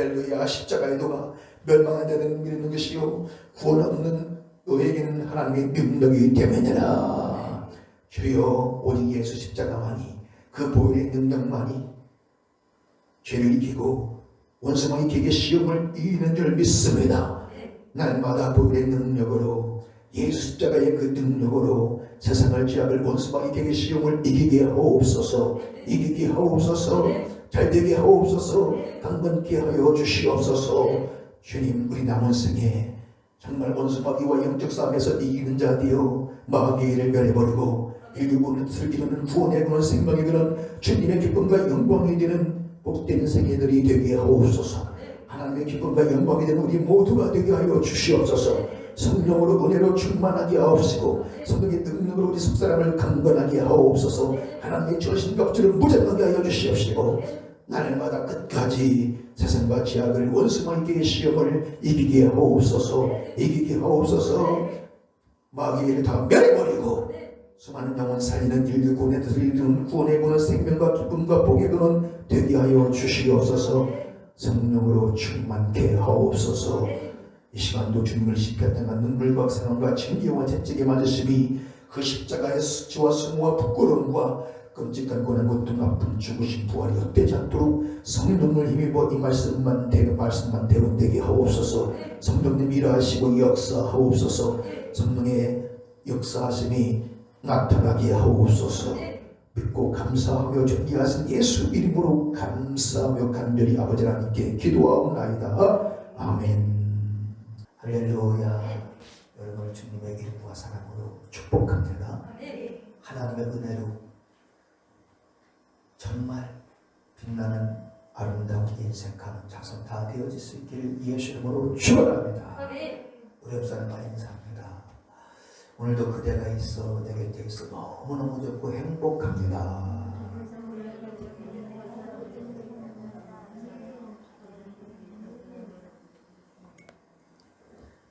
할렐루야. 십자가의 도가 멸망한 자들은 믿는 것이요 구원 없는 너에게는 하나님의 능력이 되느니라. 주여, 오직 예수 십자가만이, 그 보혈의 능력만이 죄를 이기고 원수마귀 개의 시험을 이기는 줄 믿습니다. 날마다 보혈의 능력으로, 예수 십자가의 그 능력으로 세상을, 죄악을, 원수마귀 개의 시험을 이기게 하옵소서. 이기게 하옵소서. 잘되게 하옵소서. 강건케 하여 주시옵소서. 주님, 우리 남은 생에 정말 원수마귀와 영적 싸움에서 이기는 자 되어 마귀를 멸해버리고 인류군을 이루는 구원의 그런 생명의 그런 주님의 기쁨과 영광이 되는 복된 생애들이 되게 하옵소서. 하나님의 기쁨과 영광이 되는 우리 모두가 되게 하여 주시옵소서. 성령으로 은혜로 충만하게 하옵시고 성령의 능력으로 우리 속사람을 강건하게 하옵소서. 하나님의 주신 격주를 무장하게 하여 주시옵시고 날마다 끝까지 세상과 죄악을, 원수마귀의 시험을 이기게 하옵소서. 이기게 하옵소서. 마귀를 다 멸해버리고 수많은 영혼 살리는 인류 구원의 뜻을 이루는 구원의 구원, 생명과 기쁨과 복의 근원 되게 하여 주시옵소서. 성령으로 충만케 하옵소서. 이 시간도 주님을 시켰다가 눈물과 상함과 진기와 채찍에 맞으심이 그 십자가의 수치와 수모와 부끄러움과 끔찍한 고난, 고통, 아픔, 죽으심, 부활이 헛되지 않도록 성령을 힘입어 이 말씀만 대원되게 하옵소서. 성령님 일하시고 역사하옵소서. 성령의 역사하심이 나타나게 하옵소서. 믿고 감사하며 존귀하신 예수 이름으로 감사하며 간절히 아버지 하나님께 기도하옵나이다. 아멘. 할렐루야. 여러분을 주님의 이름과 사랑으로 축복합니다. 하나님의 은혜로 정말 빛나는 아름다운 인생 가는 자손 다 되어질 수 있기를 예수 이름으로 축원합니다. 우리 옆사람과 인사합니다. 오늘도 그대가 있어 내 곁에 있어 너무너무 좋고 행복합니다.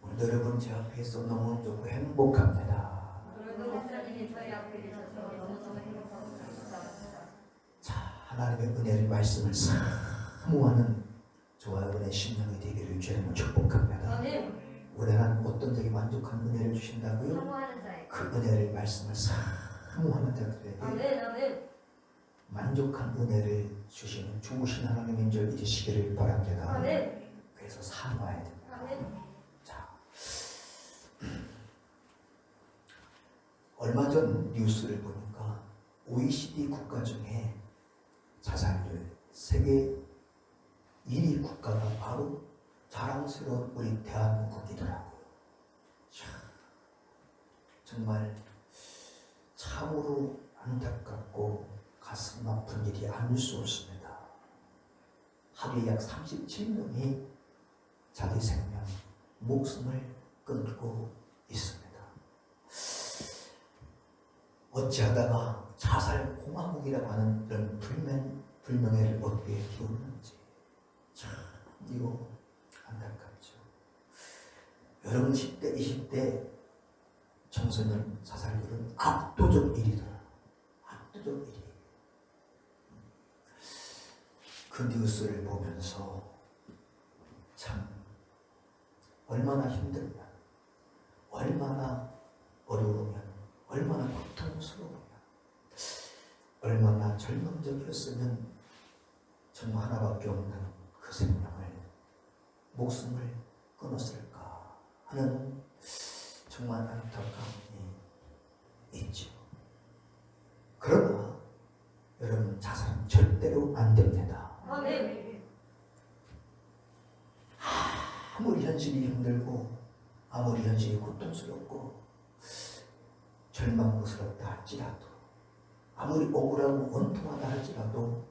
오늘도 여러분 제 앞에 있어 너무 좋고 행복합니다. 자, 하나님의 은혜를 말씀을 사모하는 저와 여러분의 심령이 되기를 주님을 축복합니다. 우리 하나님 어떤 적이 만족한 은혜를 주신다고요? 그 은혜를 말씀을 사모하는 자들에게 만족한 은혜를 주시는 좋으신 하나님인 줄 잊으시기를 바랍니다. 그래서 사모해야 됩니다. 자, 얼마 전 뉴스를 보니까 OECD 국가 중에 자살률 세계 1위 국가가 바로 자랑스러운 우리 대한민국이더라고요. 정말 참으로 안타깝고 가슴 아픈 일이 아닐 수 없습니다. 하루에 약 37명이 자기 생명, 목숨을 끊고 있습니다. 어찌하다가 자살 공화국이라고 하는 이런 불명예를 어떻게 키웠는지 참 이거 안타깝죠. 여러분 10대, 20대 청소년 자살률은 압도적 1위더라. 압도적 1위. 그 뉴스를 보면서 참 얼마나 힘들면, 얼마나 어려우면, 얼마나 고통스러우면, 얼마나 절망적이었으면 정말 하나밖에 없는 그 생명을, 목숨을 끊었을까 하는 정말 안타까움이 있죠. 그러나 여러분 자살은 절대로 안 됩니다. 아무리 현실이 힘들고 아무리 현실이 고통스럽고 절망스럽다 할지라도 아무리 억울하고 원통하다 할지라도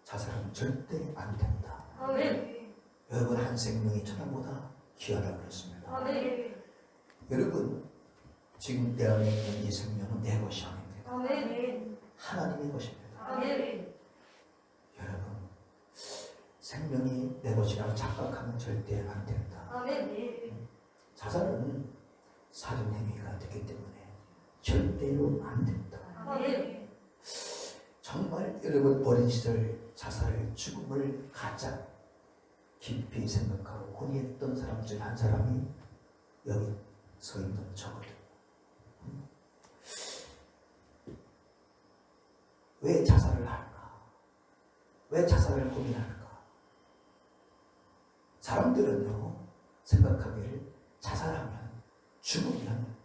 자살은 절대 안 된다. 여러분 한 생명이 천하보다 귀하다고 그랬습니다. 여러분 지금 내 안에 있는 이 생명은 내 것이 아닙니다. 하나님의 것입니다. 여러분 생명이 내 것이라고 착각하면 절대 안 된다. 자살은 살인 행위가 되기 때문에 절대로 안 된다. 정말 여러분 어린 시절 자살, 죽음을 가장 깊이 생각하고 고뇌했던 사람 중 한 사람이 여기 서 있는 저거든. 왜 자살을 할까? 왜 자살을 고민할까? 사람들은요, 생각하기를 자살하면, 죽으면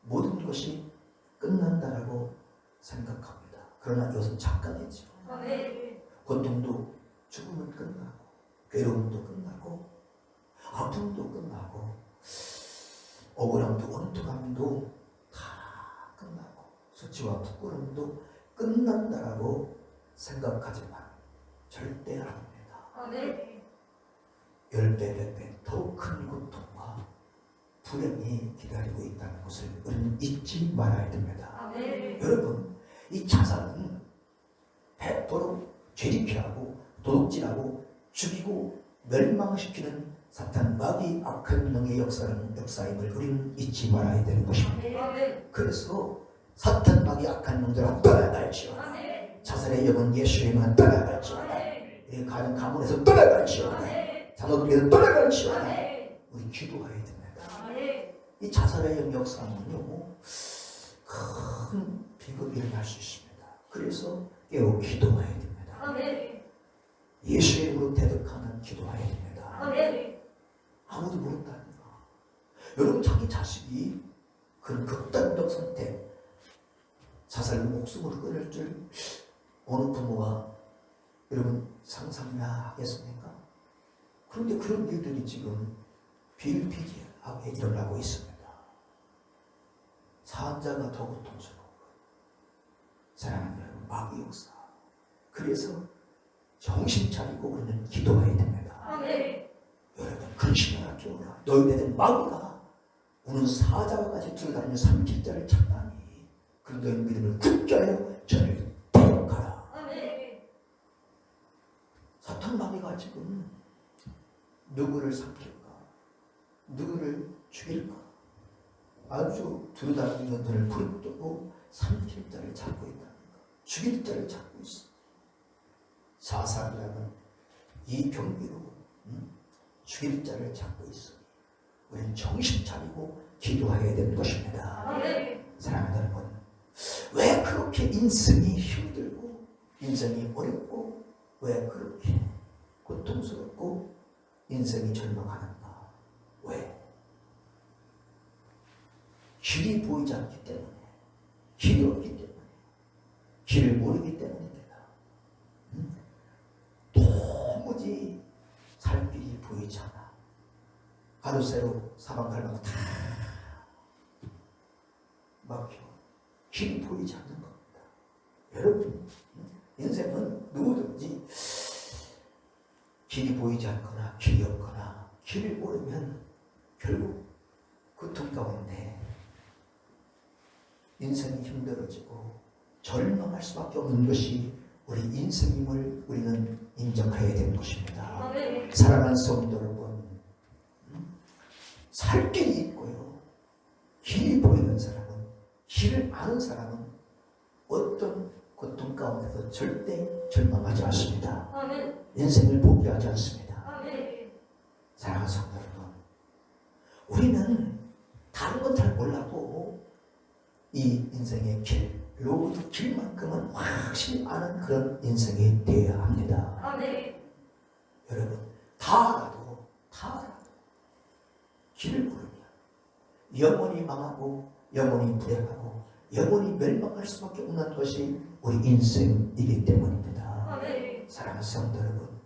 모든 것이 끝난다라고 생각합니다. 그러나 이것은 착각이죠. 고통도 죽으면 끝나고, 괴로움도 끝나고, 아픔도 끝나고, 억울함도 원통함도 다 끝나고, 수치와 부끄러움도 끝난다라고 생각하지만 절대 아닙니다. 10배, 100배 더 큰 고통과 불행이 기다리고 있다는 것을 우리는 잊지 말아야 됩니다. 여러분, 이 자살은 100% 죄리피하고 도둑질하고 죽이고 멸망시키는 사탄 마귀 악한 영의 역사임을 우리는 잊지 말아야 되는 것입니다. 그래서 사탄 마귀 악한 영들아 떠나갈지어다. 자살의 영은 예수님은 떠나갈지어다. 가정 가문에서 떠나갈지어다. 자녀들에서 떠나갈지어다. 우리 기도해야 됩니다. 이 자살의 영 역사는요, 큰 비극이 일어날 수 있습니다. 그래서 깨어 기도해야 됩니다. 예수의 이름으로 대적하는 기도해야 됩니다. 아무도 모른다니까. 여러분, 자기 자식이 그런 극단적 선택, 자살로 목숨을 끊을 줄 어느 부모가 여러분 상상이나 하겠습니까? 그런데 그런 일들이 지금 비일비재하게 일어나고 있습니다. 사한자가 더 고통스러워. 사랑하는 여러분, 마귀 역사. 그래서 정신 차리고 우리는 기도해야 됩니다. 여러분, 근심하라 기도하라. 너희들은 마귀가 우는 사자와 같이 들어다니며 삼킬 자를 찾나니 그 너희 믿음을 굳게 하여 저를 대적하라. 사탄 마귀가 지금 누구를 삼킬까? 누구를 죽일까? 아주 두루다니는 눈을 부릅뜨고 삼킬 자를 찾고 있다니까. 죽일 자를 찾고 있어. 자살이라는 이 경기로 죽일 자를 찾고 있어. 우리는 정신 차리고 기도해야 되는 것입니다. 사랑하는 여러분, 왜 그렇게 인생이 힘들고 인생이 어렵고 왜 그렇게 고통스럽고 인생이 절망하는가? 왜? 길이 보이지 않기 때문에, 길이 없기 때문에, 길을 모르기 때문입니다. 도무지 살 길이 보이지 않아. 가로세로 사방갈망 다 막혀. 길이 보이지 않는 겁니다. 여러분, 인생은 누구든지 길이 보이지 않거나 길이 없거나 길을 모르면 결국 고통 가운데 인생이 힘들어지고 절망할 수밖에 없는 것이 우리 인생임을 우리는 인정해야 되는 것입니다. 사랑하는 성도 여러분, 살 길이 있고요, 길이 보이는 사람은, 길을 아는 사람은 어떤 고통 가운데서 절대 절망하지 않습니다. 인생을 포기하지 않습니다. 사랑하는 성도 여러분, 우리는 다른 건 잘 몰라도 이 인생의 길, 로드 길만큼은 확실히 아는 그런 인생이 되어야 합니다. 여러분, 다 알아도 길을 모르면 영원히 망하고 영원히 불행하고 영원히 멸망할 수밖에 없는 것이 우리 인생이기 때문입니다. 사랑하는 성도 여러분,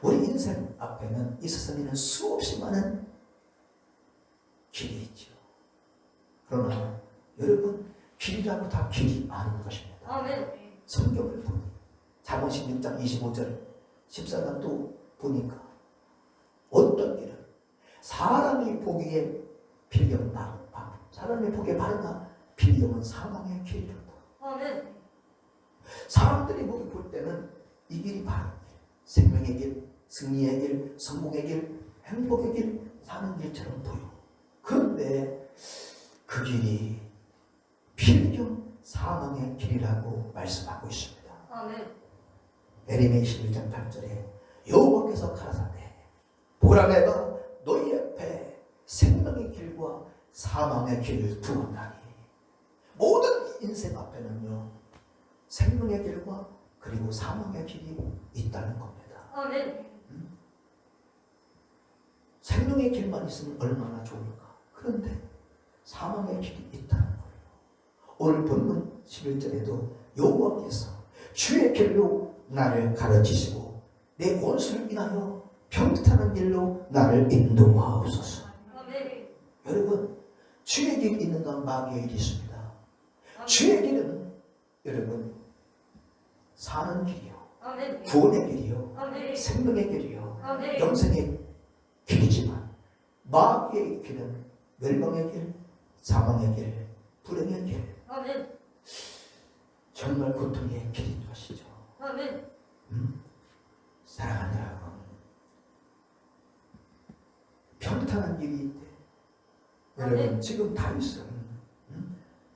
우리 인생 앞에는 있어서는 수없이 많은 길이 있죠. 그러나 여러분, 길이라고 다 길이 아닌 것입니다. 성경을 보니 잠언신 6장 25절 14장도 보니까 어떤 길은 사람이 보기에 필경은 바른 사람이 보기에 바르나 필경은 사망의 길이로다. 사람들이 보기 볼 때는 이 길이 바른 길, 생명의 길, 승리의 길, 성공의 길, 행복의 길, 사는 길처럼 보여. 그런데 그 길이 필경 사망의 길이라고 말씀하고 있습니다. 에레미야 21장 8절에 여호와께서 가라사대 보라 내가 너희 앞에 생명의 길과 사망의 길을 두었나니. 모든 인생 앞에는요 생명의 길과 그리고 사망의 길이 있다는 겁니다. 아멘. 생명의 길만 있으면 얼마나 좋을까. 그런데 사망의 길이 있다는 거예요. 오늘 본문 11절에도 여호와께서 주의 길로 나를 가르치시고 내 원수를 인하여 평탄한 길로 나를 인도하옵소서. 아멘. 여러분, 주의 길이 있는가 마귀의 길이 있습니다. 주의 길은 여러분 사는 길이요, 아멘. 구원의 길이요, 아멘. 생명의 길이요, 아멘. 영생의 길이지만 마귀의 길은 멸망의 길, 사망의 길, 불행의 길, 아멘. 정말 고통의 길인 것이죠. 아멘. 사랑하는 여러분, 평탄한 길이 있대. 여러분, 지금 다윗은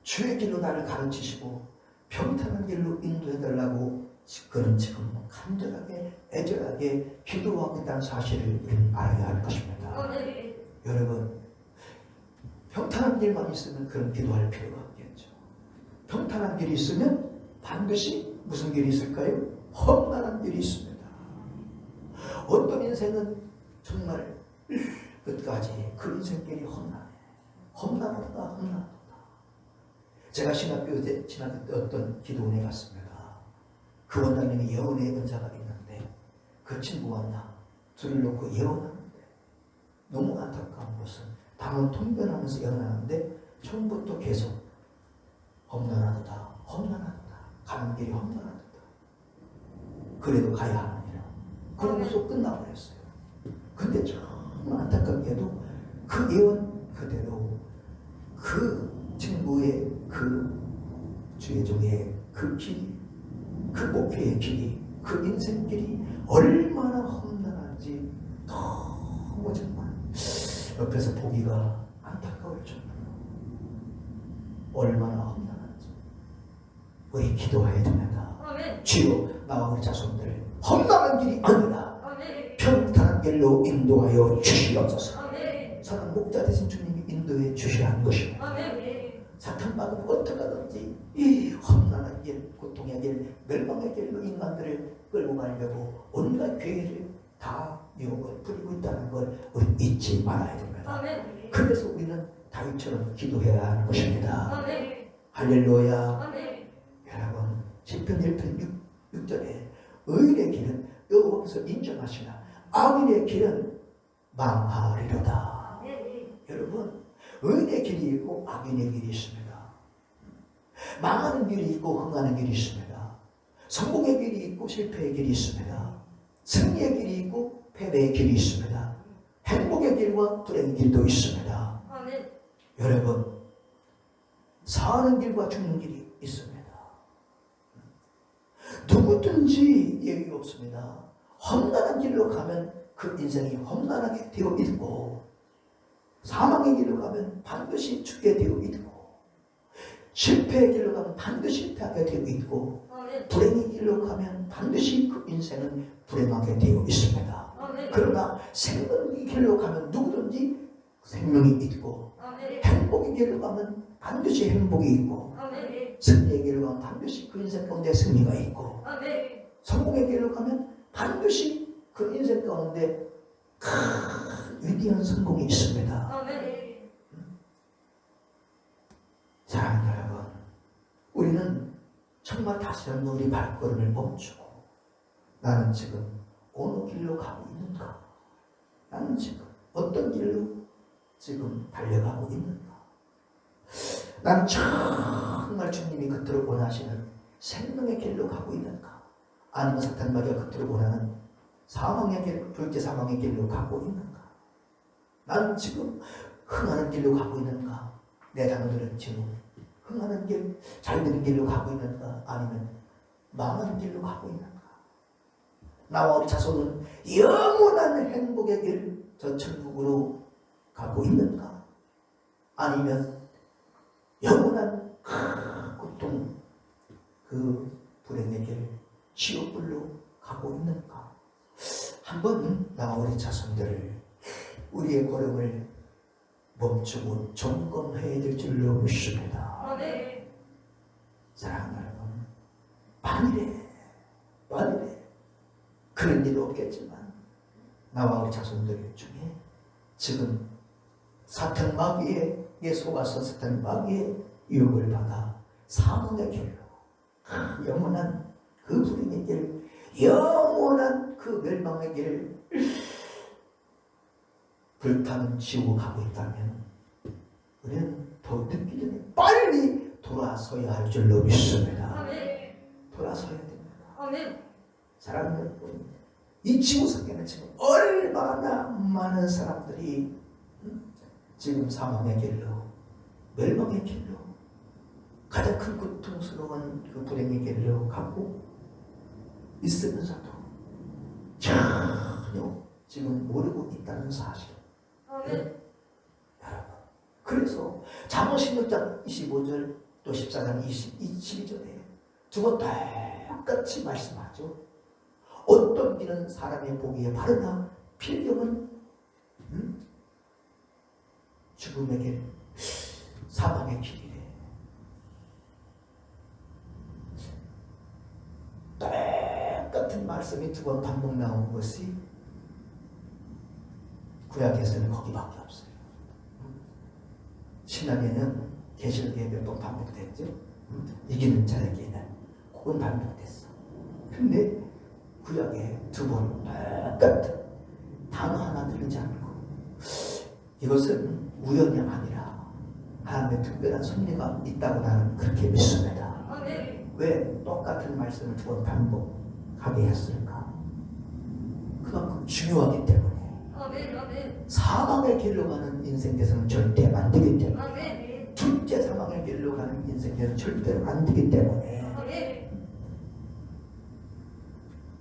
주의 길로 나를 가르치시고 평탄한 길로 인도해달라고 그는 지금 간절하게 애절하게 기도하고 있다는 사실을 우리는 알아야 할 것입니다. 아멘. 여러분, 평탄한 길만 있으면 그런 기도할 필요가 없겠죠. 평탄한 길이 있으면 반드시 무슨 길이 있을까요? 험난한 길이 있습니다. 어떤 인생은 정말 끝까지 그 인생길이 험난하다. 제가 신학교 때 어떤 기도원에 갔습니다. 그 원장님이 예언의 은사가 있는데 그 친구와 나 둘을 놓고 예언하는데 너무 안타까운 것은 방언 통변하면서 예언하는데 처음부터 계속 험난하다 가는 길이 험난하다 그래도 가야 하느니라 그러면서 끝나버렸어요. 근데 정말 안타깝게도 그 예언 그대로 그 친구의 그 주의 종의 그 길이, 그 목표의 길이, 그 인생길이 얼마나 험난한지 너무 정말 옆에서 보기가 안타까울 정도로 얼마나 험난한지 우리 기도해야 됩니다. 아멘. 주여 나와 우리 자손들 험난한 길이 아니라 아멘. 평탄한 길로 인도하여 주시옵소서. 아멘. 사랑 목자 되신 주님이 인도해 주셔야 하는 것입니다. 아멘. 사탄받으면 어떡하든지 이 험난한 길, 고통의 길, 멸망의 길로 인간들을 끌고 가려고 온갖 괴를 다 유혹을 부리고 있다는 걸 우리는 잊지 말아야 됩니다. 아멘. 그래서 우리는 다윗처럼 기도해야 하는 것입니다. 아멘. 할렐루야. 아멘. 여러분 시편 1편 6절에 의인의 길은 여호와께서 인정하시나 악인의 길은 망하리로다. 아멘. 여러분 의인의 길이 있고 악인의 길이 있습니다. 망하는 길이 있고 흥하는 길이 있습니다. 성공의 길이 있고 실패의 길이 있습니다. 승리의 길이 있고 패배의 길이 있습니다. 행복의 길과 불행의 길도 있습니다. 아멘. 여러분 사는 길과 죽는 길이 있습니다. 누구든지 예의 없습니다. 험난한 길로 가면 그 인생이 험난하게 되어 있고 사망의 길로 가면 반드시 죽게 되어 있고 실패의 길로 가면 반드시 실패하게 되어 있고 아멘. 불행의 길로 가면 반드시 그 인생은 불행하게 되어 있습니다. 아멘. 그러나 생명의 길로 가면 누구든지 생명이 있고 아멘. 행복의 길로 가면 반드시 행복이 있고 아멘. 승리의 길로 가면 반드시 그 인생 가운데 승리가 있고 아멘. 성공의 길로 가면 반드시 그 인생 가운데 큰 위대한 성공이 있습니다. 아멘. 사랑하는 여러분, 우리는 정말 다시 한번 우리 발걸음을 멈추고 나는 지금 어느 길로 가고 있는가? 나는 지금 어떤 길로 지금 달려가고 있는가? 나는 정말 주님이 그토록 원하시는 생명의 길로 가고 있는가? 아니면 사탄마귀가 그토록 원하는 사망의 길, 둘째 사망의 길로 가고 있는가? 나는 지금 흥하는 길로 가고 있는가? 내 자녀들은 지금 흥하는 길, 잘 되는 길로 가고 있는가? 아니면 망하는 길로 가고 있는가? 나와 우리 자손은 영원한 행복의 길, 저 천국으로 가고 있는가? 아니면 영원한 고통, 그 불행의 길, 지옥불로 가고 있는가? 한번 나와 우리 자손들을 우리의 걸음을 멈추고 점검해야 될 줄로 믿습니다. 사랑하는 여러분, 만일에 그런 일이 없겠지만 나와 우리 자손들 중에 지금 사탄 마귀에 속아서 사탄 마귀의 유혹을 받아 사망의 길로 영원한 그 불행의 길, 영원한 그 멸망의 길을 불타는 지옥으로 가고 있다면 우리는 더 늦기 전에 빨리 돌아서야 할 줄로 믿습니다. 돌아서야 됩니다. 사랑하는 여러분, 이 지구상에는 지금 얼마나 많은 사람들이 지금 사망의 길로, 멸망의 길로, 가장 큰 고통스러운 그 불행의 길로 가고 있으면서도 전혀 지금 모르고 있다는 사실. 여러분, 그래서 잠언 16장 25절 또 14장 22절에 두 번 똑같이 말씀하죠. 어떤 길은 사람의 보기에 바르나 필경은 죽음의 길, 사망의 길이래. 똑같은 말씀이 두 번 반복 나온 것이 구약에서는 거기밖에 없어요. 신약에는 계시록에 몇 번 반복됐죠. 이기는 자에게는 그건 반복됐어. 근데 구약에 두 번 똑같은 단어 하나 들리지 않고, 이것은 우연이 아니라 하나님의 특별한 섭리가 있다고 나는 그렇게 믿습니다. 왜 똑같은 말씀을 두 번 반복하게 했을까? 그만큼 중요하기 때문에. 사망의 길로 가는 인생에서는 절대 안 되기 때문에, 둘째 사망의 길로 가는 인생에서는 절대로 안 되기 때문에,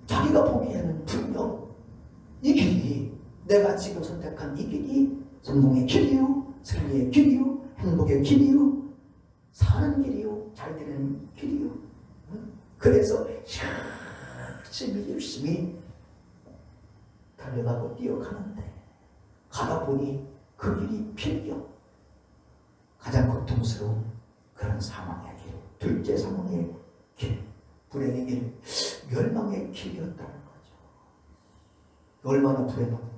자기가 보기에는 분명 이 길이, 내가 지금 선택한 이 길이 성공의 길이요, 승리의 길이요, 행복의 길이요, 사는 길이요, 잘 되는 길이요. 그래서 열심히 달려가고 뛰어가는데 가다 보니 그 길이 필경, 가장 고통스러운 그런 사망의 길, 둘째 사망의 길, 불행의 길, 멸망의 길이었다는 거죠. 얼마나 불행합니까?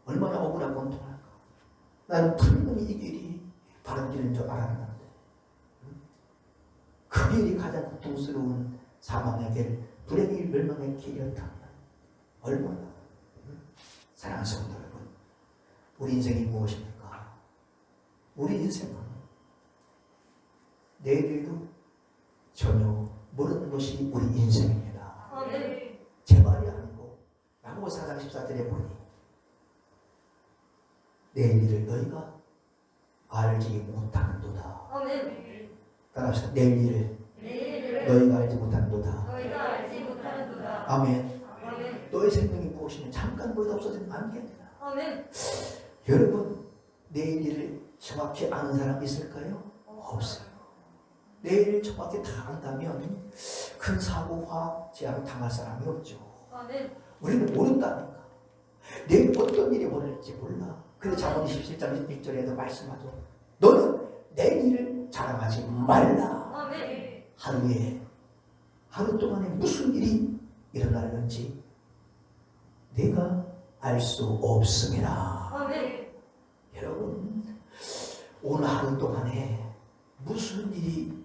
얼마나 억울하고 고통할까? 나는 분명히 이 길이 바른 길인 줄 알았는데 그 길이 가장 고통스러운 사망의 길, 불행의 길, 멸망의 길이었다면 얼마나. 사랑하는 성도 여러분, 우리 인생이 무엇입니까? 우리 인생은 내일도 전혀 모르는 것이 우리 인생입니다. 제 말이 아니고 야고보 4장 14절에 보니 내일 일을 너희가 알지 못하는도다. 따라합시다. 내일 일을 너희가 알지 못하는도다. 아멘. 너의 생명이 무엇이냐? 잠깐 보다 없어지면 안 됩니다. 여러분, 내일 일을 정확히 아는 사람 있을까요? 없어요. 내일 정확히 다 안다면 큰 사고와 재앙을 당할 사람이 없죠. 우리는 모른다니까. 내일 어떤 일이 벌어질지 몰라. 그래서 잠언 27장 1절에도 말씀하죠. 너는 내일 일을 자랑하지 말라. 하루 동안에 무슨 일이 일어나는지 내가 알 수 없습니다. 여러분, 오늘 하루 동안에 무슨 일이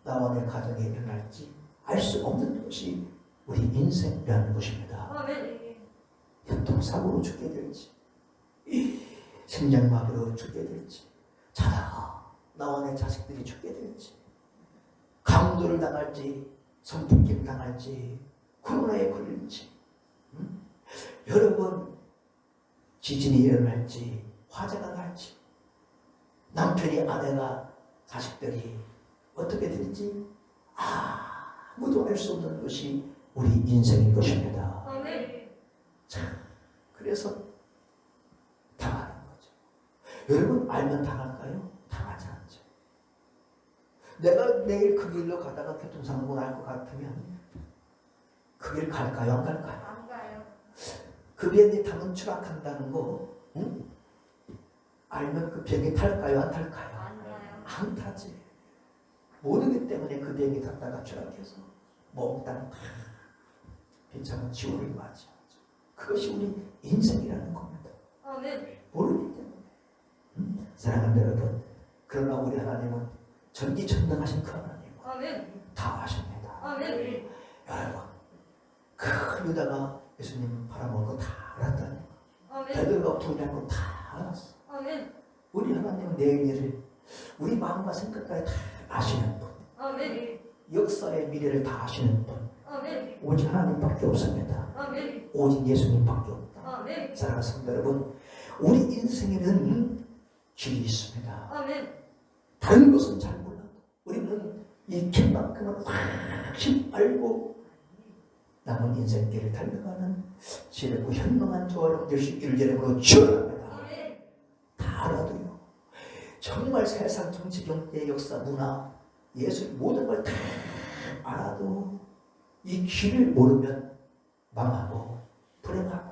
나와 내 가정에 일어날지 알 수 없는 것이 우리 인생이라는 것입니다. 교통사고로 죽게 될지, 심장마비로 죽게 될지, 자다가 나와 내 자식들이 죽게 될지, 강도를 당할지, 성폭행 당할지, 코로나에 걸릴지, 여러분, 지진이 일어날지, 화재가 날지, 남편이, 아내가, 자식들이 어떻게 될지 아무도 알 수 없는 것이 우리 인생인 것입니다. 자, 그래서 당하는 거죠. 여러분, 알면 당할까요? 당하지 않죠. 내가 내일 그 길로 가다가 교통사고가 날 것 같으면 그 길 갈까요? 안 갈까요? 안 가요. 그 비행기 타면 추락한다는 거 응? 알면 그 비행기 탈까요? 안 탈까요? 안 가요. 안 타지. 모르기 때문에 그 비행기 탔다가 추락해서 몽땅 다 비참한 지옥을 맞이하죠. 그것이 우리 인생이라는 겁니다. 아멘. 모르기 때문에. 사랑하는 여러분, 그러나 우리 하나님은 전지전능하신 그 하나님 아멘. 다 아십니다. 아멘. 여러분, 그 유다가 예수님 팔아먹은 거 다 알았다는 거. 아멘. 베드로가 부인한 거 다 알았어. 아멘. 우리 하나님은 내 미래를 우리 마음과 생각까지 다 아시는 분. 아멘. 역사의 미래를 다 아시는 분. 아멘. 오직 하나님밖에 없습니다. 아멘. 오직 예수님밖에 없다. 아멘. 사랑하는 성도 여러분, 우리 인생에는 길이 있습니다. 아멘. 다른 것은 잘 몰라도 우리는 이 길만큼은 확실히 알고 남은 인생길을 달려가는 지혜롭고 현명한 저와 될 수 있기를 이름으로 축원합니다. 아멘. 다 알아도요. 정말 세상 정치, 경제, 역사, 문화, 예술 모든 걸 다 알아도 이 길을 모르면 망하고 불행하고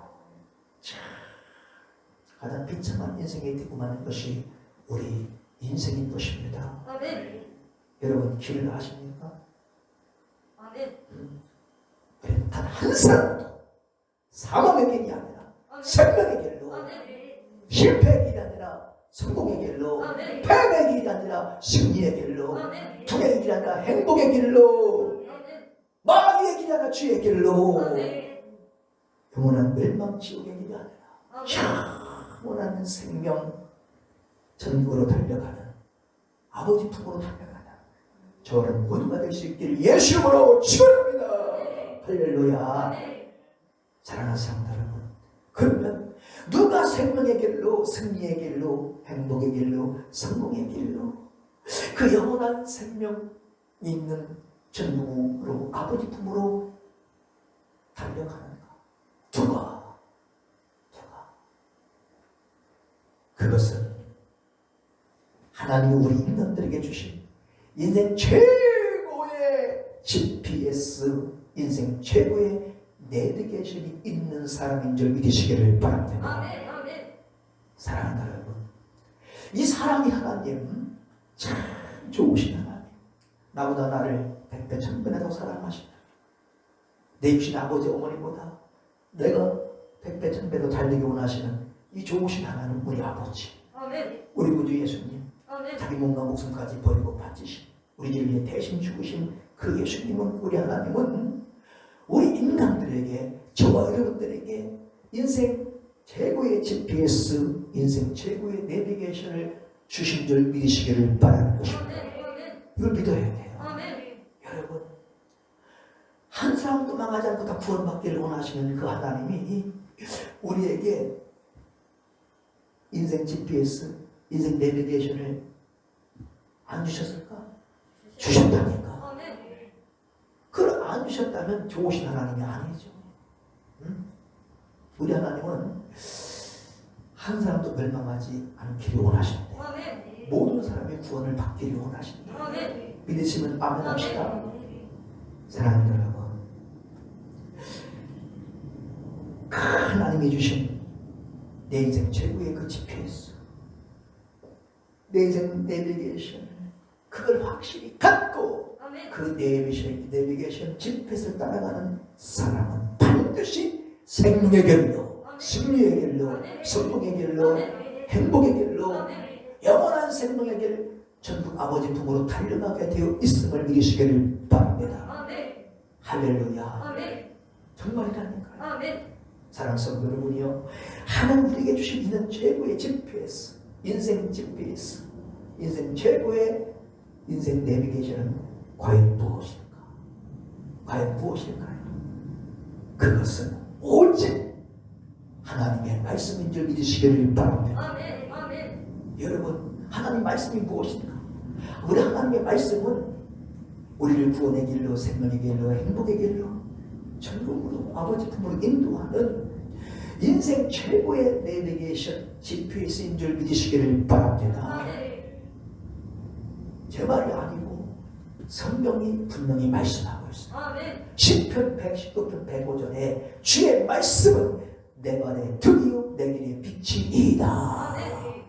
참 가장 비참한 인생에 되고 마는 것이 우리 인생인 것입니다. 아멘. 여러분 길을 아십니까? 아멘. 그럼 단 한 사람도 사망의 길이 아니라 생명의 길로, 아멘. 실패의 길이 아니라 성공의 길로, 아멘. 패배의 길이 아니라 승리의 길로, 아멘. 불행의 길이 아니라 행복의 길로, 아멘. 마귀의 길이 아니라 주의 길로, 아멘. 영원한 멸망 지옥의 길이 아니라 아멘. 영원한 생명 전국으로 달려가는 아버지 품으로 달려가는 저는 모두가 될 수 있기를 예수님으로 축원합니다. 할렐루야. 아멘. 사랑하는 사람들 여러분, 그러면 누가 생명의 길로, 승리의 길로, 행복의 길로, 성공의 길로 그 영원한 생명이 있는 전국으로 아버지 품으로 달려가는가? 누가? 그것은 하나님이 우리 인간들에게 주신 인생 최고의 GPS, 인생 최고의 내비게이션이 있는 사람인 줄 믿으시기를 바랍니다. 아멘. 아멘. 사랑하는 여러분, 이 사랑의 하나님 참 좋으신 하나님, 나보다 나를 백배 천배나 더 사랑하시는 내 입신 아버지 어머니보다 내가 백배 천배 더 달리기 원하시는 이 좋으신 하나님, 우리 아버지, 아멘. 우리 구주 예수님, 아멘. 자기 몸과 목숨까지 버리고 바치신 우리를 위해 대신 죽으신 그 예수님은, 우리 하나님은 우리 인간들에게, 저와 여러분들에게 인생 최고의 GPS, 인생 최고의 내비게이션을 주신 줄 믿으시기를 바라는 것입니다. 아멘. 이걸 믿어야 돼요. 아멘. 여러분, 한 사람도 망하지 않고 다 구원받기를 원하시는 그 하나님이 우리에게 인생 GPS, 인생 내비게이션을 안 주셨을까? 주셨다니까. 아멘. 그걸 안 주셨다면 좋으신 하나님이 아니죠. 응? 우리 하나님은 한 사람도 멸망하지 않기를 원하신대. 아멘. 모든 사람의 구원을 받기를 원하신대. 아멘. 믿으시면 아멘 합시다. 아멘. 사랑하는 여러분, 하나님이 주신 내 인생 최고의 그 GPS, 내 인생 내비게이션, 그걸 확실히 갖고 아멘. 그 내비게이션 GPS를 따라가는 사람은 반드시 생명의 길로, 승리의 길로, 성공의 길로, 행복의 길로, 영원한 생명의 길, 전국 아버지 품으로 달려가게 되어 있음을 믿으시기를 바랍니다. 아멘. 할렐루야. 아멘. 정말이라니까요. 아멘. 사랑하는 성도 여러분이요, 하나님 우리에게 주신 인생 최고의 GPS, 인생 GPS, 인생 최고의 인생 내비게이션은 과연 무엇일까? 과연 무엇일까요? 그것은 오직 하나님의 말씀인 줄 믿으시기를 바랍니다. 아멘. 아멘. 여러분, 하나님 말씀이 무엇인가? 우리 하나님의 말씀은 우리를 구원의 길로, 생명의 길로, 행복의 길로, 전국으로 아버지 품으로 인도하는 인생 최고의 내비게이션 GPS인 줄 믿으시기를 바랍니다. 아멘. 제 말이 아니고 성경이 분명히 말씀하고 있어요. 아멘. 시편 119편 105절에 주의 말씀은 내 발의 등이요 내 길의 빛이이다. 아멘.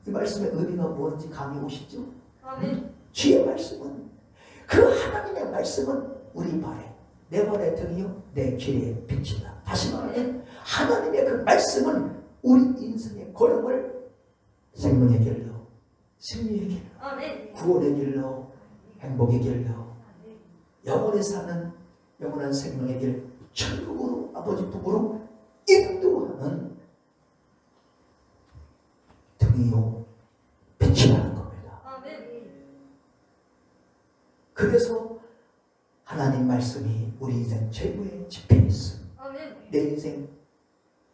이 말씀의 의미가 뭔지 감이 오시죠? 아멘. 주의 말씀은 그 하나님의 말씀은 우리 발에 내 발의 등이요 내 길의 빛이다. 다시 말하면 하나님의 그 말씀은 우리 인생의 걸음을 생명의 길로 승리의 길로 아멘. 구원의 길로 행복의 길로 영원히 사는 영원한 생명의 길 천국으로 아버지 품으로 인도하는 등이요 빛이라는 겁니다. 아멘. 그래서 하나님 말씀이 우리 인생 최고의 GPS, 아멘. 내 인생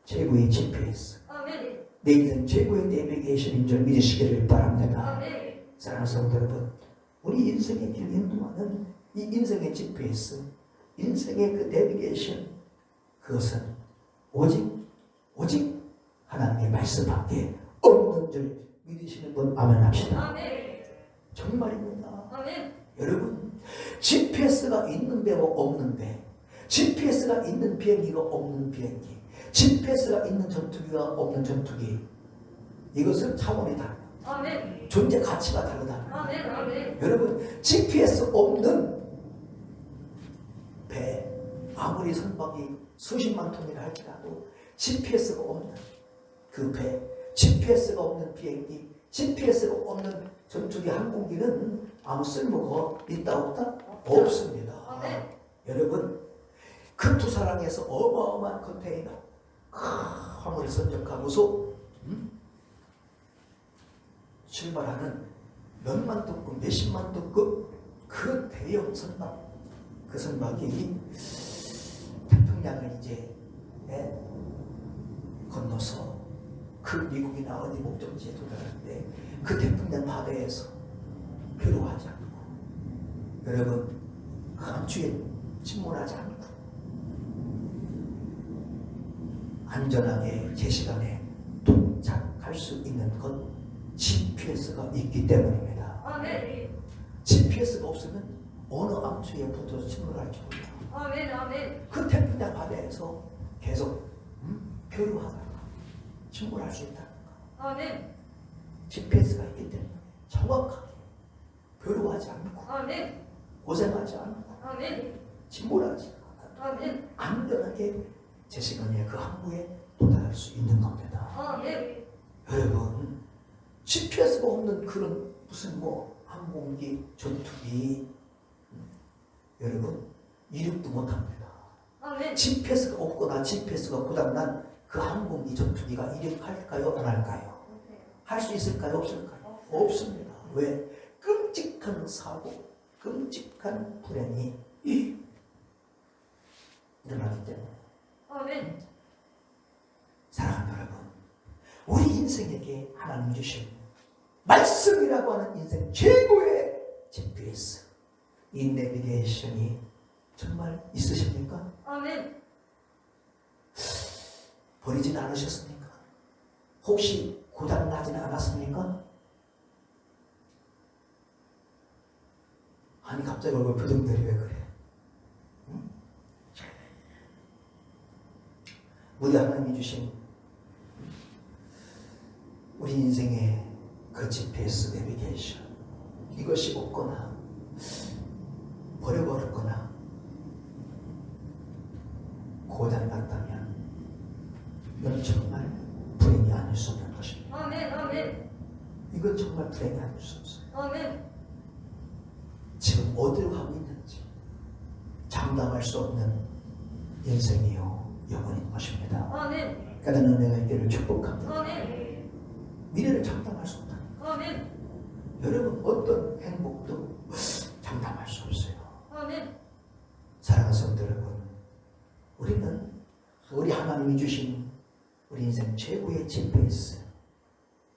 최고의 GPS, 아멘. 내 인생 최고의 내비게이션인 줄 믿으시기를 바랍니다. 아멘. 사랑하는 성도 여러분, 우리 인생의 길 인도하는 이 인생의 GPS, 인생의 그 내비게이션, 그것은 오직 하나님의 말씀밖에 없는 줄 믿으시는 분 아멘 합시다. 아멘. 정말입니다. 아멘. 여러분, GPS가 있는 배와 없는 배, GPS가 있는 비행기가 없는 비행기, GPS가 있는 전투기가 없는 전투기, 이것은 차원이 다릅니다. 아멘. 존재 가치가 다르다. 아멘. 아멘. 여러분, GPS 없는 배, 아무리 선박이 수십만 톤이라 할지라도 GPS가 없는 그 배, GPS가 없는 비행기, GPS가 없는 전투기 항공기는 아무 쓸모가 있다 없다? 없습니다. 아멘. 여러분, 그 두 사랑에서 어마어마한 컨테이너 화물을 선적하고서 출발하는 몇만 톤급, 몇십만 톤급 그 대형 선박, 그 선박이 태평양을 이제 건너서 그 미국이나 어디 목적지에 도달하는데 그 태평양 바다에서 괴로워하지 않고, 여러분, 그 암초에 침몰하지 않고 안전하게 제 시간에 도착할 수 있는 것 GPS가 있기 때문입니다. 아멘. GPS가 없으면 어느 암초에 붙어서 침몰할지 몰라. 아멘. 아멘. 그 태평양 바다에서 계속 교류하다가 침몰할 수 있다는 거. 아멘. GPS가 있기 때문에 정확하게 교류하지 않고 아멘. 고생하지 않고 아멘. 침몰하지 않고 아멘. 안전하게 제 시간에 그 항구에 도달할 수 있는 겁니다. 아멘. 여러분, GPS가 없는 그런 무슨 항공기, 전투기, 여러분 이륙도 못합니다. 아멘. GPS가 없거나 GPS가 고장난 그 항공기, 전투기가 이륙할까요? 안 할까요? 할 수 있을까요? 없을까요? 없습니다. 왜? 끔찍한 사고, 끔찍한 불행이 일어나기 때문에. 아멘. 사랑하는 여러분, 우리 인생에게 하나님 주신 말씀이라고 하는 인생 최고의 GPS, 이 내비게이션이 정말 있으십니까? 아멘. 버리진 않으셨습니까? 혹시 고장나지는 않았습니까? 아니, 갑자기 얼굴 표정들이 왜 그래? 응? 우리 하나님이 주신 우리 인생의 그 GPS 내비게이션, 이것이 없거나 버려버렸거나 고장났다면 이건 정말 불행이 아닐 수 없는 것입니다. 아멘. 아멘. 이건 정말 불행이 아닐 수 없어요. 아멘. 지금 어디로 가고 있는지 장담할 수 없는 인생이요 영원인 것입니다. 아멘. 깨닫는 내가 있기를 축복합니다. 아멘. 미래를 장담할 수 없다. 아멘. 여러분, 어떤 행복도 장담할 수 없어요. 아멘. 사랑하는 성도 여러분, 우리는 우리 하나님이 주신 우리 인생 최고의 GPS,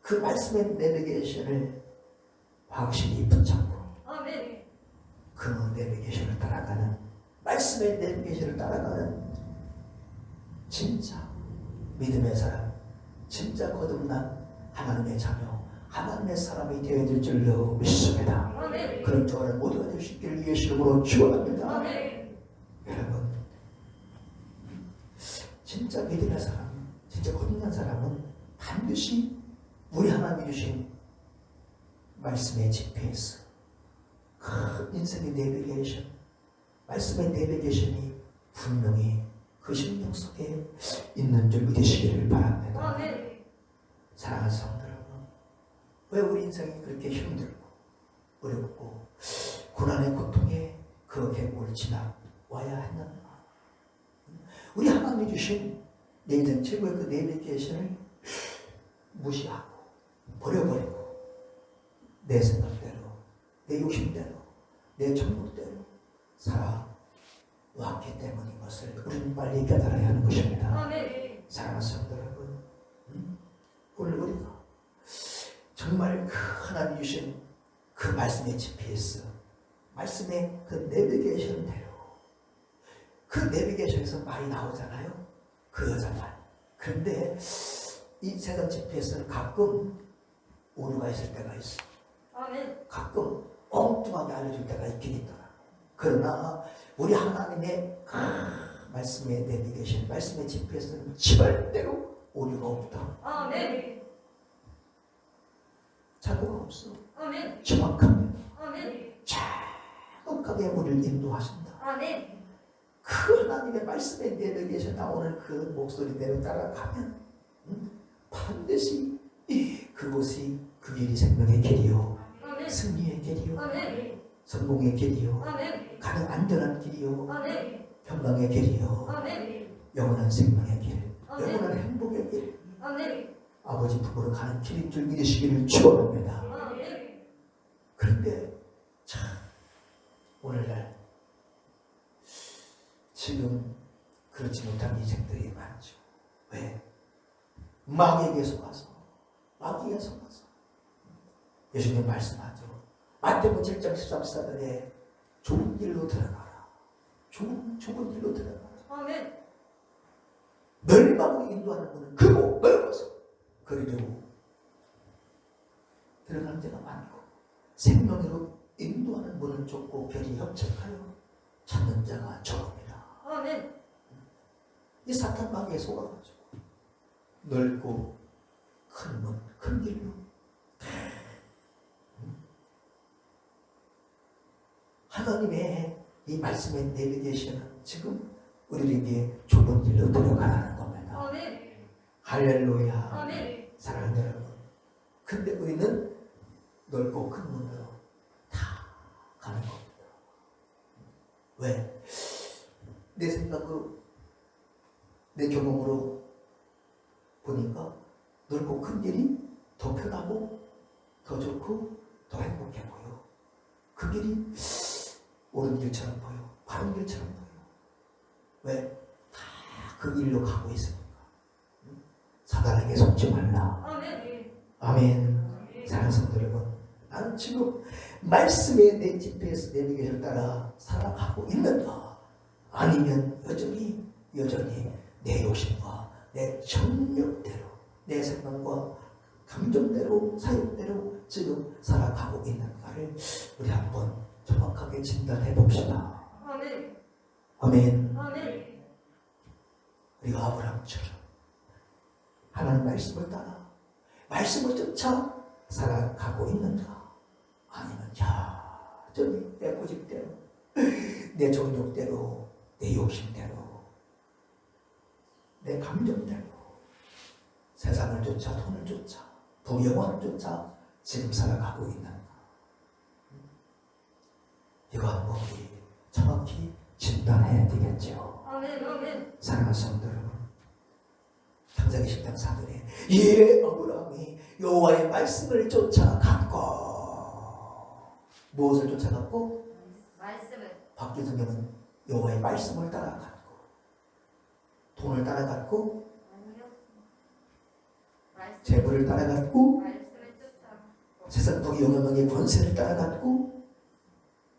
그 말씀의 내비게이션을 확실히 붙잡고 아멘. 그 내비게이션을 따라가는, 말씀의 내비게이션을 따라가는 진짜 믿음의 사람, 진짜 거듭난 하나님의 자녀, 하나님의 사람이 되어야 될 줄로 믿습니다. 아멘. 그런 저는 모두가 될 수 있기를 예수 이름으로 축원합니다. 아멘. 진짜 믿음의 사람, 진짜 거듭난 사람은 반드시 우리 하나님이 주신 말씀의 GPS, 큰 인생의 내비게이션, 말씀의 내비게이션이 분명히 그 심령 속에 있는 줄 믿으시기를 바랍니다. 아멘. 사랑하는 성도 여러분, 왜 우리 인생이 그렇게 힘들고 어렵고 고난의 고통에 그 객을 지나와야 했는가? 우리 하나님이 주신 내 인생 최고의 그 내비게이션을 무시하고 버려버리고 내 생각대로, 내 욕심대로, 내 정욕대로 살아왔기 때문인 것을 우리는 빨리 깨달아야 하는 것입니다. 아멘. 사랑하는 성도 여러분, 오늘 우리가 정말 그 하나님 주신 그 말씀의 GPS, 말씀의 그 내비게이션대로, 그 내비게이션에서 말이 나오잖아요. 그 여자 말. 그런데 이 세상 GPS는 가끔 오류가 있을 때가 있어. 아멘. 가끔 엉뚱하게 알려줄 때가 있긴 있더라. 그러나 우리 하나님의 말씀의 내비게이션, 말씀의 GPS는 절대로 오류가 없다. 아멘. 착오가 없어. 아멘. 정확합니다. 아멘. 정확하게 우리를 인도하신다. 아멘. 그 하나님의 말씀의 내비게이션 나오는 그 목소리대로 따라가면 반드시 그곳이 그 길이 생명의 길이요, 아멘. 승리의 길이요, 아멘. 성공의 길이요, 아멘. 가장 안전한 길이요, 아멘. 평강의 길이요, 아멘. 영원한 생명의 길, 아멘. 영원한 행복의 길, 아멘. 아버지 품으로 가는 길인 줄 믿으시기를 축원합니다. 아멘. 그런데 참 오늘날 지금 그렇지 못한 인생들이 많죠. 왜? 마귀에게 속아서, 마귀에 속아서. 예수님 말씀하죠. 마태복음 7장 13, 14절에 좁은 길로 들어가라. 좁은 길로 들어가라. 아멘. 멸망으로 인도하는 문은 크고 넓어서 그리로 들어가는 데가 많고, 생명으로 인도하는 문은 좁고 별이 협착하여 찾는 자가 적습니다. 아멘. 이 사탄 마귀에 속아가지고 넓고 큰 문, 큰 길로 하나님의 이 말씀의 내비게이션은 지금 우리에게 좁은 길로 들어가라는 겁니다. 아멘. 할렐루야. 아멘. 사랑하는 여러분, 근데 우리는 넓고 큰 문으로 다 가는 겁니다. 왜? 내 생각으로, 내 경험으로 보니까 넓고 큰 길이 더 편하고 더 좋고 더 행복해 보여. 그 길이 옳은 길처럼 보여, 바른 길처럼 보여. 왜? 다 그 길로 가고 있으니까. 사단에게 속지 말라. 아멘. 아멘. 사랑하는 성도 여러분, 나는 지금 말씀의 내 GPS 내비게이션을 따라 살아가고 있는가? 아니면 여전히 내 욕심과 내 정욕대로, 내 생각과 감정대로, 사욕대로 지금 살아가고 있는가를 우리 한번 정확하게 진단해 봅시다. 아멘. 아멘. 아멘. 우리가 아브라함처럼 하나님 말씀을 따라 말씀을 쫓아 살아가고 있는가? 아니면 여전히 내 고집대로, 내 정욕대로, 내 욕심대로, 내 감정대로 세상을 쫓아, 돈을 쫓아, 부영화를 쫓아 지금 살아가고 있는가? 이거 한번 우리 정확히 진단해야 되겠죠. 아멘. 아멘. 사랑하는 성도 여러분, 창세기 10장 4절에 예, 아브라함이 여호와의 말씀을 쫓아갔고, 무엇을 쫓아갔고? 말씀을. 바뀐 성경은 여호와의 말씀을 따라갔고, 돈을 따라갔고, 아니요. 말씀. 재물을 따라갔고, 말씀을 쫓아. 세상 덕의 영향력의 권세를 따라갔고,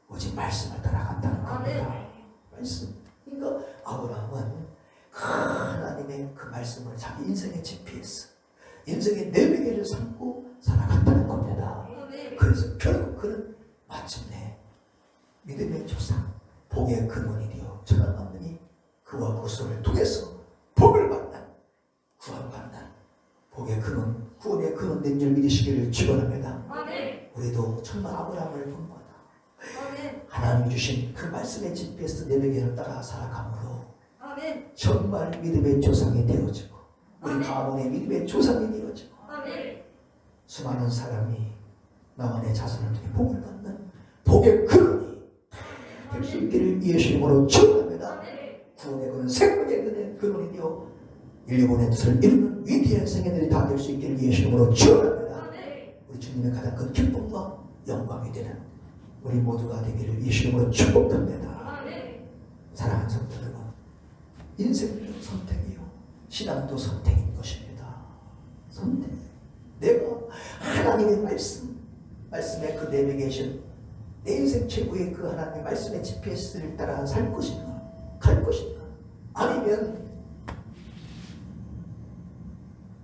오직 말씀을 따라간다는 겁니다. 아멘. 말씀. 그러니까 아브라함은 하나님의 그 말씀을 자기 인생의 GPS, 인생의 내비게이션을 삼고 살아갔다는 겁니다. 아멘. 그래서 결국 그는 마침내 믿음의 조상, 복의 근원이 되어 천한 만민이 그와 그 손을 통해서 복을 그런된 줄 믿으시기를 축원합니다. 아멘. 우리도 정말 아브라함을 본받아 아멘. 하나님이 주신 그 말씀의 GPS 내비게를 따라 살아감으로 아멘. 정말 믿음의 조상이 되어지고 우리 아멘. 가문의 믿음의 조상이 되어지고 아멘. 수많은 사람이 나와 내 자손을 통해 복을 받는 복의 근원이 될 수 있기를 예수 이름으로 축원합니다. 아멘. 구원의 근원, 생명의 근원이 되어 인류의 뜻을 이루는 위대한 생애들이 다 될 수 있기를 예수 이름으로 축원합니다. 아멘. 우리 주님의 가장 큰 기쁨과 영광이 되는 우리 모두가 되기를 예수 이름으로 축복합니다. 아멘. 사랑하는 성도 여러분, 인생도 선택이요 신앙도 선택인 것입니다. 선택. 내가 하나님의 말씀의 그 내비게이션, 내 인생 최고의 그 하나님의 말씀의 GPS를 따라 살 것인가, 갈 것인가, 아니면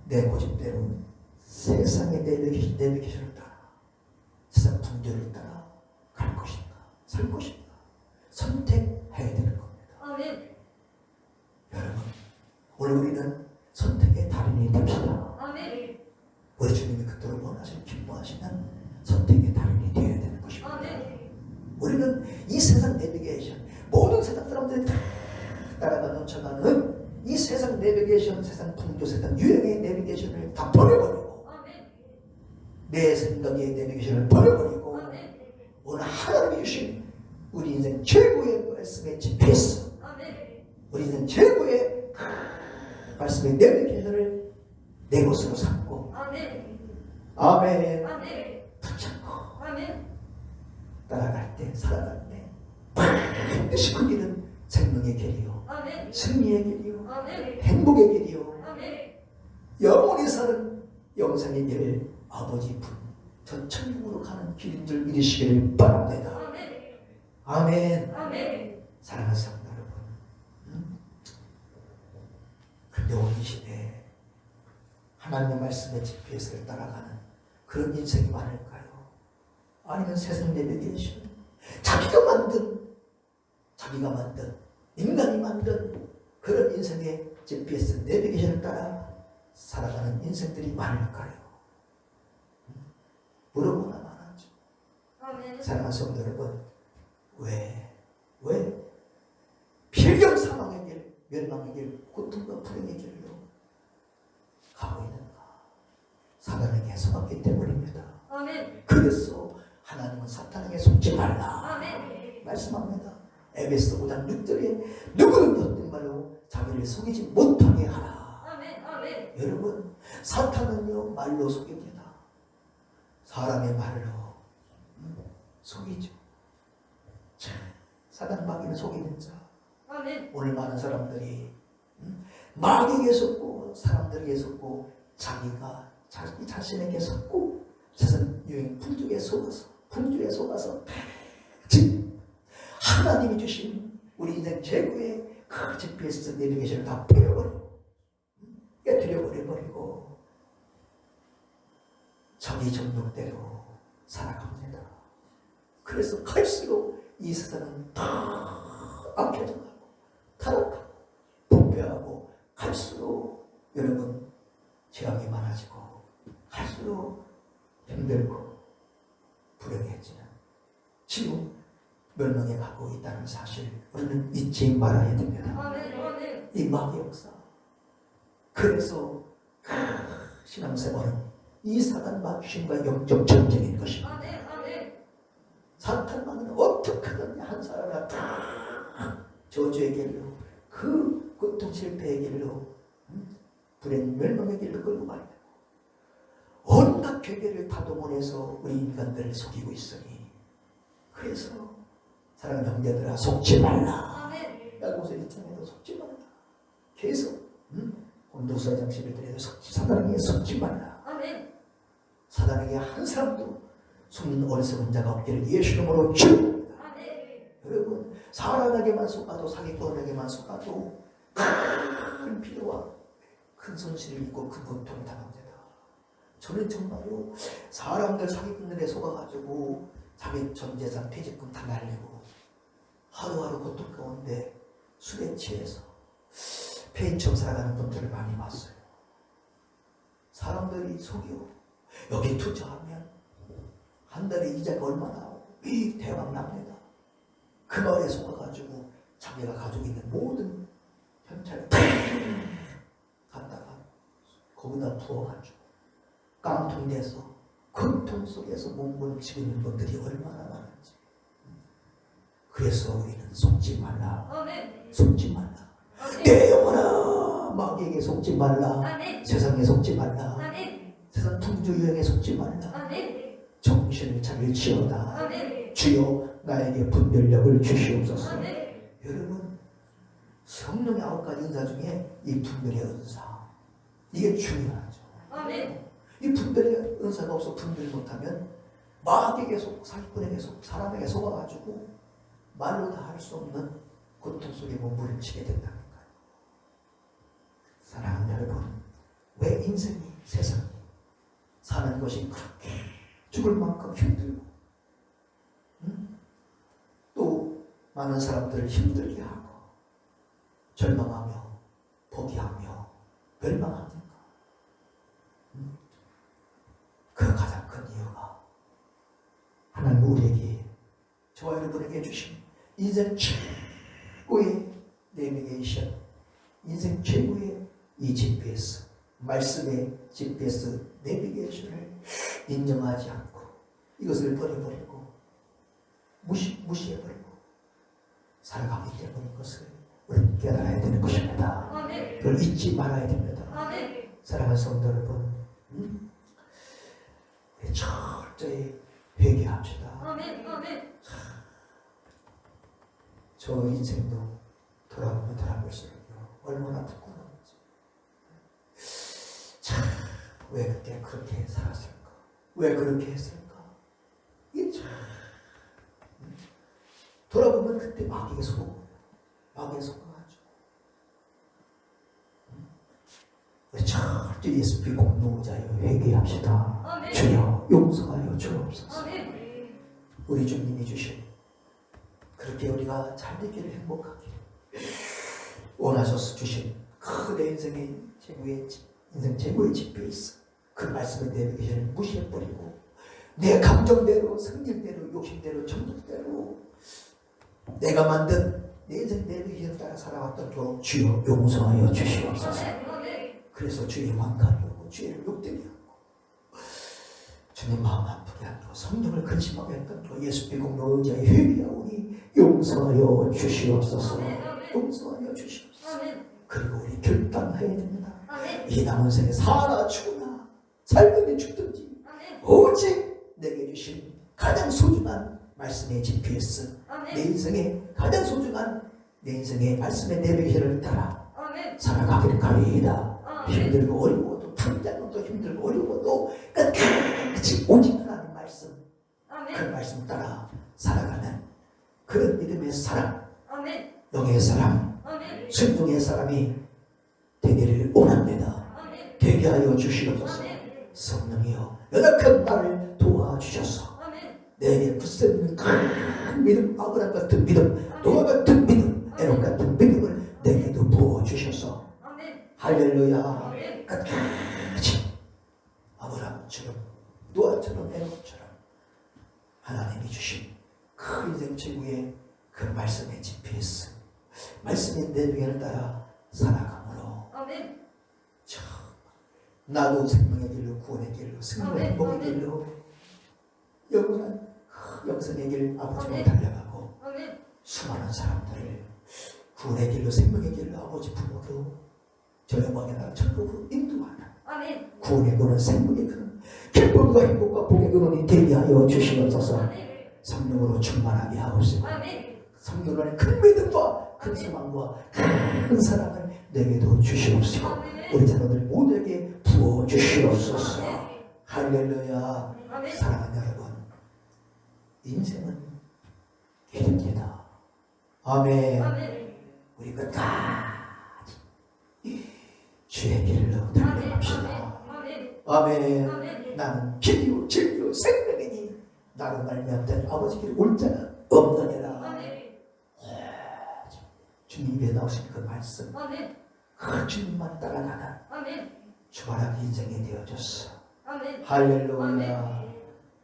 내 고집대로 세상의 내비게이션을 따라 세상 풍조를 따라 갈 것인가, 살 것인가 선택해야 되는 겁니다. 아멘. 여러분, 오늘 우리는 선택의 달인이 됩시다. 아멘. 우리 주님이 그토록 원하시는 기뻐하시는 선택의 달인이 되어야 되는 것입니다. 아멘. 우리는 이 세상 내비게이션, 모든 세상 사람들이 다 따라가 넘쳐가는 이 세상 내비게이션, 세상 풍조, 세상 유행의 내비게이션을 다 버려버리고 아멘. 내 생각의 내비게이션을 버려버리고 아멘. 오늘 하나님이 주신 우리 인생 최고의 말씀의 GPS, 아멘. 우리 인생 최고의 말씀의 내비게이션을 내 것으로 삼고 아멘. 아멘 아멘. 붙잡고 아멘. 따라갈 때, 살아갈 때 반드시 그 길은 생명의 길이요, 아멘. 승리의 길이요, 아멘. 행복의 길이요, 아멘. 영원히 사는 영생의 길, 아버지 분, 저 천국으로 가는 길인 줄 믿으시기를 바랍니다. 아멘. 아멘. 아멘. 사랑하는 성도 여러분, 근데 오늘 이 시대에 하나님의 말씀의 GPS를 따라가는 그런 인생이 많을까요? 아니면 세상 내비게이션, 자기가 만든 인간이 만든 그런 인생의 GPS 내비게이션을 따라 살아가는 인생들이 많을까요? 물어보나 많았죠. 아멘. 사랑하는 성도 여러분, 왜 필경 사망의 길, 멸망의 길, 고통과 불행의 길로 가고 있는가? 사단에게 속았기 때문입니다. 아멘. 그래서 하나님은 사탄에게 속지 말라 아멘. 말씀합니다. 에베소 5장 6절에 누구는 어떤 말로 자기를 속이지 못하게 하라. 아멘. 아멘. 여러분, 사탄은요 말로 속입니다. 사람의 말로 속이죠. 사단 마귀는 속이는 자. 아멘. 오늘 많은 사람들이 마귀에게 속고 사람들에게 속고 자기가 자기 자신에게 속고 세상 유행 풍조에 속아서 즉 하나님이 주신 우리 인생 최고의 그 GPS 내비게이션을 다 버려버리고 깨뜨려버려버리고 자기 정욕대로 살아갑니다. 그래서 갈수록 이 세상은 다 악해져가고 타락하고 부패하고 갈수록 여러분 죄악이 많아지고 갈수록 힘들고 불행해지는 지금 멸망에 가고 있다는 사실 우리는 잊지 말아야 됩니다. 아멘. 아멘. 이 마귀 역사. 그래서 신앙생활은 이 사단과 귀신과 영적 전쟁인 것입니다. 아멘. 아멘. 사탄만은 어떻게든 한 사람을 다 저주의 길로, 그 고통 실패의 길로, 불행 멸망의 길로 끌고 가야 되고 온갖 괴계를 다 동원해서 우리 인간들을 속이고 있으니, 그래서 사랑하는 형제들아 속지 말라. 아멘. 야고보서 1장에도 속지 말라. 계속 곤도서 1장 11절에도 사단에게 속지 말라. 아멘. 사단에게 한 사람도 숨는 어리석은 자가 없기를 예수 이름으로 축원합니다. 아멘. 여러분, 사람에게만 속아도, 사기꾼에게만 속아도 큰 피해와 큰 손실을 입고 큰 고통을 당합니다. 저는 정말로 사람들 사기꾼들에 속아가지고 자기 전 재산 퇴직금 다 날리고 하루하루 고통 가운데 술에 취해서 폐인처럼 살아가는 분들을 많이 봤어요. 사람들이 속여 여기 투자하면 한 달에 이자가 얼마 나오고 대박 납니다. 그 마을에 속아가지고 자기가 가지고 있는 모든 현찰을 갖다가 거기다 부어가지고 깡통 내서 금통 속에서 몸부림치고 있는 분들이 얼마나 많은지. 그래서 우리는 속지 말라. 아멘. 속지 말라. 아멘. 내 영혼아 마귀에게 속지 말라. 아멘. 세상에 속지 말라. 아멘. 세상 풍조 유행에 속지 말라. 아멘. 정신을 차릴지어다. 아멘. 주여 나에게 분별력을 주시옵소서. 아멘. 여러분 성령의 9가지 은사 중에 이 분별의 은사 이게 중요하죠. 아멘. 이 분별의 은사가 없어 분별 못하면 마귀에게 속, 사기꾼에게 속, 사람에게 속아가지고 말로 다 할 수 없는 고통 속에 몸부림치게 된다는 거예요. 사랑하는 여러분, 왜 인생이 세상이 사는 것이 그렇게 죽을 만큼 힘들고 또 많은 사람들을 힘들게 하고 절망하며 포기하며 멸망합니까? 그 가장 큰 이유가 하나님 우리에게 저와 여러분에게 주신 인생 최고의 내비게이션, 인생 최고의 이 GPS, 말씀의 GPS 내비게이션을 인정하지 않고 이것을 버려버리고 무시해버리고 살아가기 때문인 것을 우리는 깨달아야 되는 것입니다. 아멘. 그걸 잊지 말아야 됩니다. 아멘. 사랑하는 성도 여러분, 철저히 회개합시다. 아멘. 아멘. 저 인생도 돌아보면 돌아볼수록요 얼마나 부끄러운지. 참, 왜 그때 그렇게 살았을까? 왜 그렇게 했을까? 이게 참 돌아보면 그때 마귀에 속고 마귀에 속아가지고 우리 철저히 예수 믿고 공동자여 회개합시다. 아멘. 주여 용서하여 주옵소서. 아멘. 우리 주님이 주신 그렇게 우리가 잘 되기를 행복하기를 원하셔서 주신 그 내 인생의 인생 최고의 GPS 그 말씀의 내비게이션을 무시해버리고 내 감정대로 성질대로 욕심대로 정욕대로 내가 만든 내 인생 내비게이션을 따라 살아왔던 저 주여 용서하여 주시옵소서. 아멘. 그래서 주의 왕가게 하고 주의를 욕되게 하고 주님 마음 아프게 하고 성령을 근심하게 했던 저 예수 비공 노자의 회개하오니 용서하여 주시옵소서. 용서하여 주시옵소서. 아멘. 그리고 우리 결단해야 됩니다. 아멘. 이 남은 생에 사나 죽으나 살든지 죽든지 아멘. 오직 내게 주신 가장 소중한 말씀의 GPS 내 아멘. 인생의 가장 소중한 내 인생의 말씀의 내비게이션을 따라 아멘. 살아가기를 가리이다. 아멘. 힘들고 어려워도 당장은 또 힘들고 어려워도 끝까지 오직 하나님 말씀 그 아멘. 말씀 따라 살아가는 그런 믿음의 사람, 아멘. 영의 사람, 아멘. 순종의 사람이 되기를 원합니다. 아멘. 되게 하여 주시옵소서. 아멘. 성령이여 연약한 나를 도와주셔서 아멘. 내게 굳세는 큰 믿음, 아브라함 같은 믿음, 노아 같은 믿음, 에녹 같은 믿음을 내게도 부어주셔서 아멘. 할렐루야. 아멘. 끝까지 아브라함처럼 노아처럼 에녹처럼 하나님이 주신 그 인생 최고의 그 말씀의 GPS 말씀의 내비게를 따라 살아가므로 아멘. 나도 생명의 길로 구원의 길로 승리의 아멘. 행복의 아멘. 길로 영원한 그 영생의 길 아버지로 아멘. 달려가고 아멘. 수많은 사람들을 구원의 길로 생명의 길로 아버지 부모로 저 영광의 나라 천국으로 인도하는 아멘. 구원의 그는 생명의 그는 기쁨과 행복과 복의 근원이 되게 하여 주시옵소서. 아멘. 성령으로 충만하게 하옵소서. 아멘. 성령을 큰 믿음과 큰 소망과 큰 사랑을 내게도 주시옵소서. 아멘. 우리 자녀들 모두에게 부어 주시옵소서. 아멘. 할렐루야. 아멘. 사랑하는 여러분, 인생은 길입니다. 아멘. 아멘. 우리 끝까지 주의 길로 달려갑시다. 아멘. 아멘. 아멘. 나는 길이요 진리요 생명이니 나로 말미암던 아버지 길 올 자가 없느니라. 아멘. 주님 입에 나오신 그 말씀 아멘. 그 주님만 따라가는 아멘. 주말하기 인생이 되어졌어. 아멘. 할렐루야.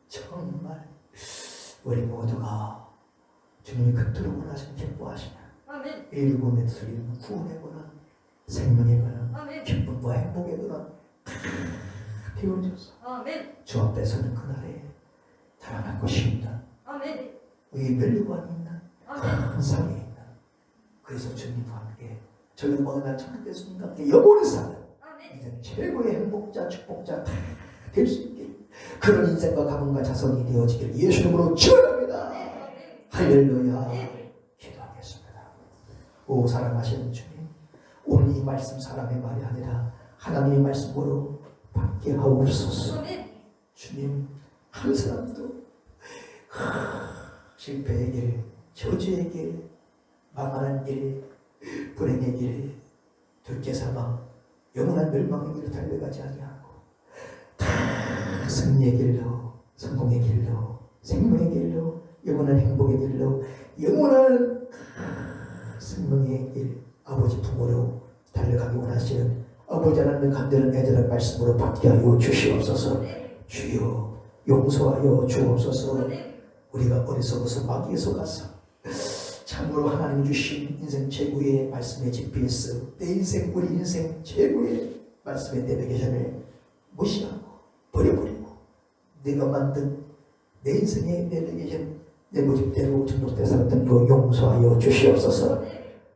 정말 우리 모두가 주님이 그토록 원하시는 기뻐하시는 아멘. 일곱의 소리는 구원의 권한, 생명의 권한, 아멘. 기쁨과 행복의 권한 다 비워줘서 아멘. 주 앞에 서는 그날에 자라날 것이 있는 아멘. 우리 멸류관이 있는 아멘. 감사에 있는, 그래서 주님과 함께 저녁 먹은 날 천국의 순간 함께 영원히 사는 아멘. 이제 최고의 행복자 축복자 다 될 수 있게 그런 인생과 가문과 자손이 되어지기를 예수 이름으로 축원합니다. 할렐루야. 기도하겠습니다. 오 사랑하시는 주님, 오늘 이 말씀 사람의 말이 아니라 하나님의 말씀으로 받게 하옵소서. 아멘. 주님, 한 사람도 실패의 길, 저주의 길, 망하는 길, 불행의 길, 둘째 사망, 영원한 멸망의 길을 달려가지 아니하고 다 승리의 길로, 성공의 길로, 생명의 길로, 영원한 행복의 길로, 영원한 생명의 길, 아버지 품으로 달려가기 원하시는 아버지 하나님의 간절한 애절한 말씀으로 받게 하여 주시옵소서. 주여 용서하여 주옵소서. 우리가 어리석어서 마귀에 속아서 참으로 하나님이 주신 인생 최고의 말씀의 GPS, 내 인생 우리 인생 최고의 말씀의 내비게이션을 무시하고 버려버리고 내가 만든 내 인생의 내비게이션 내 모집대로 등록돼 살았던 그 용서하여 주시옵소서.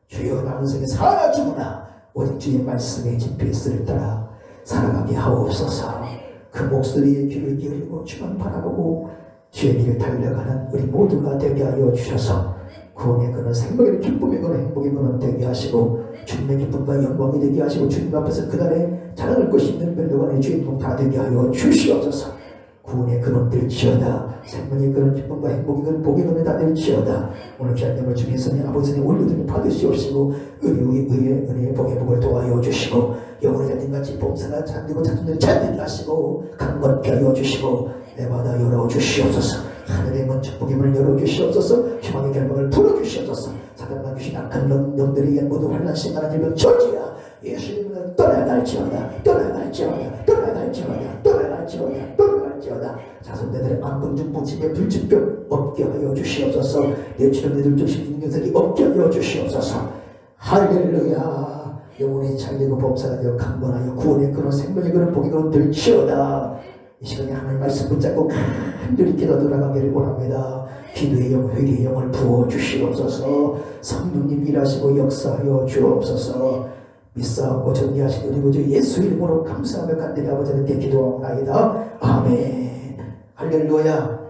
주여 나 인생에 살아가기구나 오직 주의 말씀의 GPS를 따라 살아가게 하옵소서. 그 목소리에 귀를 기울이고 주만 바라보고 주의 길을 달려가는 우리 모두가 되게 하여 주셔서 구원의 그는 생명의 기쁨의 그는 행복의 그는 되게 하시고 주님의 기쁨과 영광이 되게 하시고 주님 앞에서 그날에 자랑할 것이 있는 멸류관의 주인공 다 되게 하여 주시옵소서. 구원의 근원 될지어다. 생명의 근원 기쁨과 행복의 근원 복의 근원 다 될지어다. 오늘 귀한 내물 주님 손에 아버지 손에 올려드리며 받으시옵시고 의의 은혜의 복의 복을 도와여 주시고 영혼의 자신같이 범사가 잠들고 자손들이 잘되게 하시고 강건케 하여 주시고 내 바다 열어주시옵소서. 하늘의 문 축복의 문을 열어주시옵소서. 희망의 결박을 풀어주시옵소서. 사단만 주신 악한 놈들에게 모두 환난 심란한 질병 저지야 예수님은 떠나갈지어다. 떠나갈지어다. 떠나갈지어다. 떠나갈지어다. 떠나갈지어다. 자손들의 안검증 부침의 불치병 없게 하여 주시옵소서. 뇌출혈 뇌졸중 능력이 없게 하여 주시옵소서. 할렐루야. 영혼이 잘되고 범사가 되어 강건하여 구원의 그런 생명의 그런 복의 그런 될지어다. 이 시간에 하나님 말씀 붙잡고 간절히 기도 돌아가기를 원합니다. 기도의 영, 회개의 영을 부어주시옵소서. 성령님 일하시고 역사하여 주옵소서. 믿사옵고 전개하신 우리 구주 예수 이름으로 감사하며 간절히 아버지께 기도하옵나이다. 아멘. 할렐루야.